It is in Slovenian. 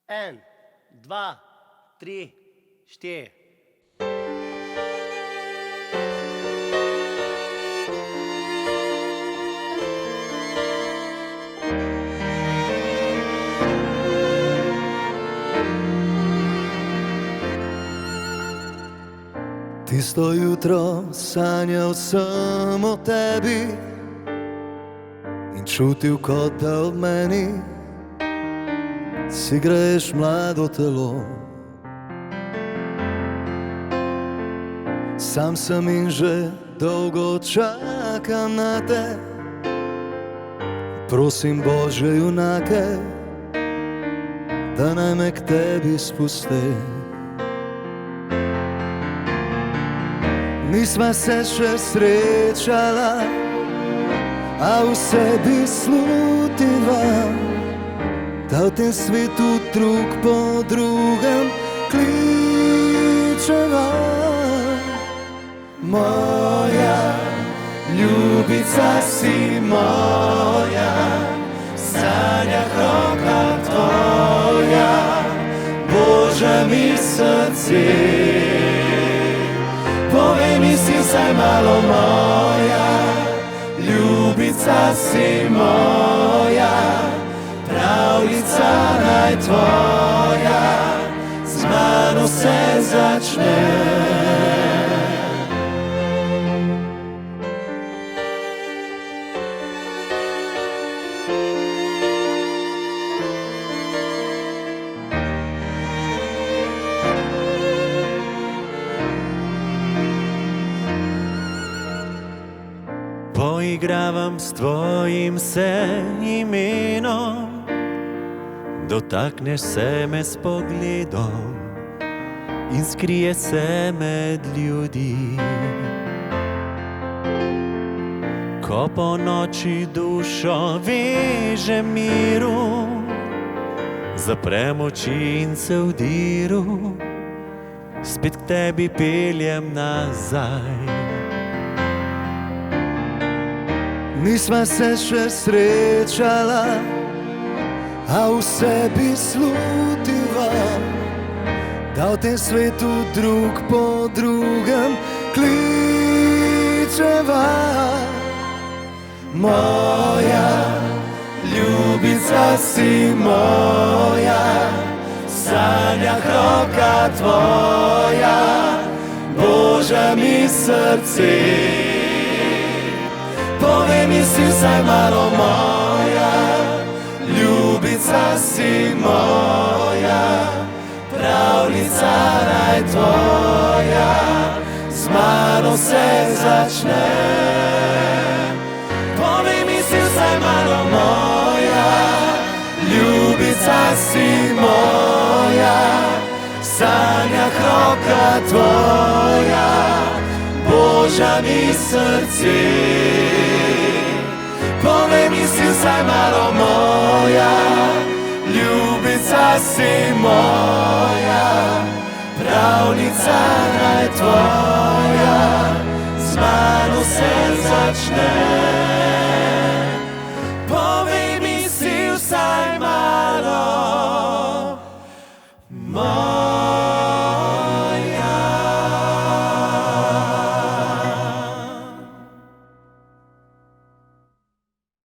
En, dva, tri, štiri. Tisto jutro sanjal sem o tebi in čutil, kot da ob meni si greš mlado telo. Sam sem in že dolgo čakam na te. Prosim Božje junake, da naj me k tebi spusti. Nisva se še srečala, a v sebi slutiva, da v tem svetu drug po drugem kličeva. Moja ljubica si moja, v sanjah roka tvoja, Božja mi srce. Povej mi si vsaj malo moja, ljubica si moja, pravljica naj tvoja, z mano se začne. Poigravam s tvojim se imenom, dotakneš se me s pogledom in skrije se med ljudi. Ko po noči dušo veže miru, zaprem oči in se vdiru, spet k tebi peljem nazaj. Nisva se še srečala, a v sebi slutiva, da v tem svetu drug po drugem kličeva. Moja ljubica si moja, v sanjah roka tvoja, Božja mi srce. Povej mi si vsaj malo moja, ljubica si moja, pravljica naj tvoja, z mano se začne. Povej mi si vsaj malo moja, ljubica si moja, v sanjah roka tvoja, Božja mi srce. Povej mi si vsaj malo moja, ljubica si moja, pravljica naj tvoja, z mano se začne.